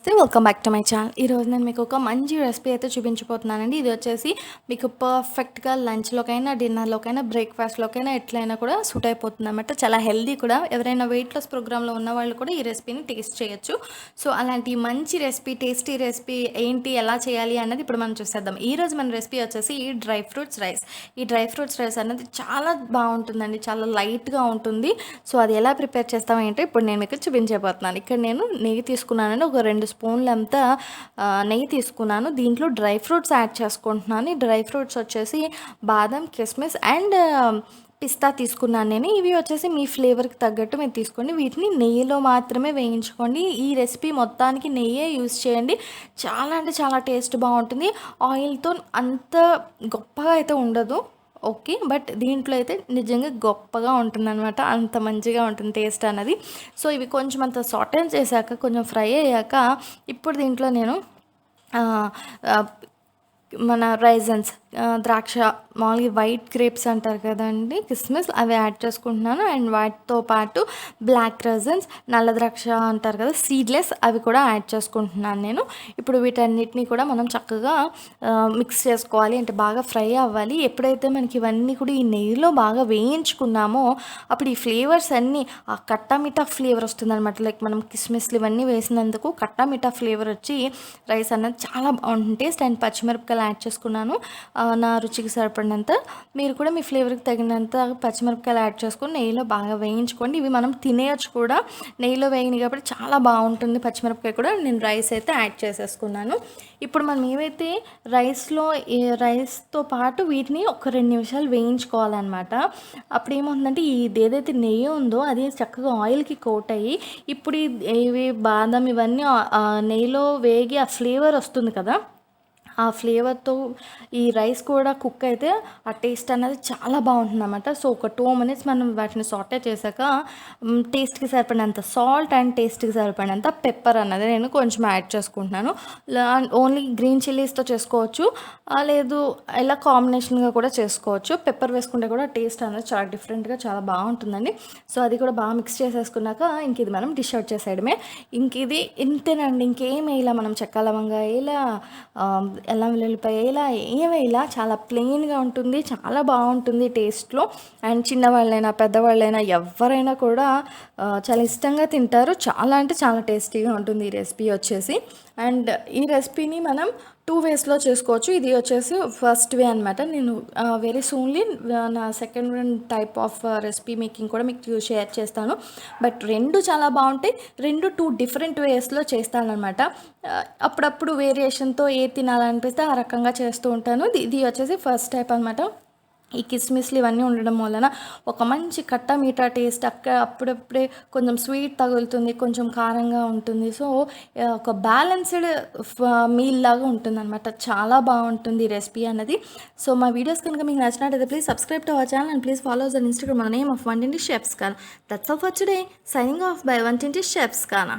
Welcome back to my channel. ఈరోజు నేను మీకు ఒక మంచి రెసిపీ అయితే చూపించబోతున్నానండి. ఇది వచ్చేసి మీకు పర్ఫెక్ట్గా లంచ్లోకైనా, డిన్నర్లోకైనా, బ్రేక్ఫాస్ట్లోకైనా ఎట్లయినా కూడా సూట్ అయిపోతుంది అనమాట. చాలా హెల్దీ కూడా. ఎవరైనా వెయిట్ లాస్ ప్రోగ్రాంలో ఉన్న వాళ్ళు కూడా ఈ రెసిపీని టేస్ట్ చేయొచ్చు. సో అలాంటి మంచి రెసిపీ, టేస్టీ రెసిపీ ఏంటి, ఎలా చేయాలి అన్నది ఇప్పుడు మనం చూసేద్దాం. ఈరోజు మన రెసిపీ వచ్చేసి ఈ డ్రై ఫ్రూట్స్ రైస్. ఈ డ్రై ఫ్రూట్స్ రైస్ అనేది చాలా బాగుంటుందండి, చాలా లైట్గా ఉంటుంది. సో అది ఎలా ప్రిపేర్ చేస్తాం ఏంటో ఇప్పుడు నేను మీకు చూపించబోతున్నాను. ఇక్కడ నేను నెయ్యి తీసుకున్నానండి, ఒక 2 స్పూన్లంతా నెయ్యి తీసుకున్నాను. దీంట్లో డ్రై ఫ్రూట్స్ యాడ్ చేసుకుంటున్నాను. ఈ డ్రై ఫ్రూట్స్ వచ్చేసి బాదం, కిస్మిస్ అండ్ పిస్తా తీసుకున్నాను నేను. ఇవి వచ్చేసి మీ ఫ్లేవర్కి తగ్గట్టు మీరు తీసుకోండి. వీటిని నెయ్యిలో మాత్రమే వేయించుకోండి. ఈ రెసిపీ మొత్తానికి నెయ్యే యూస్ చేయండి. చాలా అంటే చాలా టేస్ట్ బాగుంటుంది. ఆయిల్తో అంత గొప్పగా అయితే ఉండదు, ఓకే, బట్ దీంట్లో అయితే నిజంగా గొప్పగా ఉంటుందన్నమాట. అంత మంచిగా ఉంటుంది టేస్ట్ అన్నది. సో ఇవి కొంచెం అంత సాటేన్ చేశాక, కొంచెం ఫ్రై అయ్యాక ఇప్పుడు దీంట్లో నేను మన రైజన్స్, ద్రాక్ష, మామూలుగా వైట్ గ్రేప్స్ అంటారు కదండి, కిస్మిస్, అవి యాడ్ చేసుకుంటున్నాను. అండ్ వాటితో పాటు బ్లాక్ రైజన్స్, నల్ల ద్రాక్ష అంటారు కదా, సీడ్లెస్, అవి కూడా యాడ్ చేసుకుంటున్నాను నేను. ఇప్పుడు వీటన్నిటిని కూడా మనం చక్కగా మిక్స్ చేసుకోవాలి. అంటే బాగా ఫ్రై అవ్వాలి. ఎప్పుడైతే మనకి ఇవన్నీ కూడా ఈ నెయ్యిలో బాగా వేయించుకున్నామో అప్పుడు ఈ ఫ్లేవర్స్ అన్నీ, ఆ కట్టామిఠా ఫ్లేవర్ వస్తుంది అనమాట. లైక్ మనం కిస్మిస్లు ఇవన్నీ వేసినందుకు కట్టామిఠా ఫ్లేవర్ వచ్చి రైస్ అన్నది చాలా బాగుంటుంది టేస్ట్. అండ్ పచ్చిమిరపకాయలు యాడ్ చేసుకున్నాను నా రుచికి సరిపడినంత. మీరు కూడా మీ ఫ్లేవర్కి తగినంత పచ్చిమిరపకాయలు యాడ్ చేసుకొని నెయ్యిలో బాగా వేయించుకోండి. ఇవి మనం తినేయచ్చు కూడా, నెయ్యిలో వేగినాయి కాబట్టి చాలా బాగుంటుంది పచ్చిమిరపకాయ కూడా. నేను రైస్ అయితే యాడ్ చేసేసుకున్నాను. ఇప్పుడు మనం ఏవైతే రైస్తో పాటు వీటిని ఒక 2 నిమిషాలు వేయించుకోవాలన్నమాట. అప్పుడు ఏమవుతుందంటే ఇది ఏదైతే నెయ్యి ఉందో అది చక్కగా ఆయిల్కి కోట్ అయ్యి ఇప్పుడు ఇవి బాదం ఇవన్నీ నెయ్యిలో వేగి ఆ ఫ్లేవర్ వస్తుంది కదా, ఆ ఫ్లేవర్తో ఈ రైస్ కూడా కుక్ అయితే ఆ టేస్ట్ అనేది చాలా బాగుంటుంది అన్నమాట. సో ఒక 2 మినిట్స్ మనం వాటిని సాటే చేశాక టేస్ట్కి సరిపడినంత సాల్ట్ అండ్ టేస్ట్కి సరిపడినంత పెప్పర్ అన్నది నేను కొంచెం యాడ్ చేసుకుంటున్నాను. ఓన్లీ గ్రీన్ చిల్లీస్తో చేసుకోవచ్చు, లేదు ఇలా కాంబినేషన్గా కూడా చేసుకోవచ్చు. పెప్పర్ వేసుకుంటే కూడా టేస్ట్ అనేది చాలా డిఫరెంట్గా చాలా బాగుంటుందండి. సో అది కూడా బాగా మిక్స్ చేసేసుకున్నాక ఇంక ఇది మనం డిష్ అవుట్ చేసేయడమే. ఇంక ఇది ఇంతేనండి, ఇంకేం వేయాల, మనం చెక్క లవంగా వేయాల, అల్లం వెల్లుల్లిపాయ ఇలా ఏమైనా చాలా ప్లెయిన్గా ఉంటుంది, చాలా బాగుంటుంది టేస్ట్లో. అండ్ చిన్నవాళ్ళైనా పెద్దవాళ్ళైనా ఎవరైనా కూడా చాలా ఇష్టంగా తింటారు. చాలా అంటే చాలా టేస్టీగా ఉంటుంది ఈ రెసిపీ వచ్చేసి. అండ్ ఈ రెసిపీని మనం 2 వేస్లో చేసుకోవచ్చు. ఇది వచ్చేసి ఫస్ట్ వే అనమాట. నేను వెరీ సూన్లీ నా second type of recipe making కూడా మీకు షేర్ చేస్తాను. బట్ రెండు చాలా బాగుంటాయి. 2 డిఫరెంట్ వేస్లో చేస్తానన్నమాట. అప్పుడప్పుడు వేరియేషన్తో ఏ తినాలనిపిస్తే ఆ రకంగా చేస్తూ ఉంటాను. ఇది వచ్చేసి ఫస్ట్ టైప్ అనమాట. ఈ కిస్మిస్లు ఇవన్నీ ఉండడం వలన ఒక మంచి కట్ట మీఠా టేస్ట్, అప్పుడప్పుడే కొంచెం స్వీట్ తగులుతుంది, కొంచెం కారంగా ఉంటుంది. సో ఒక బ్యాలెన్స్డ్ మీల్ లాగా ఉంటుంది అనమాట. చాలా బాగుంటుంది ఈ రెసిపీ అన్నది. సో మా వీడియోస్ కనుక మీకు నచ్చినట్టయితే please subscribe to our channel and please follow us on Instagram. మన నేమ్ ఆఫ్ వంటింటి షెఫ్స్ కానా. That's all for today. Signing off by వంటింటి షెఫ్స్ కానా.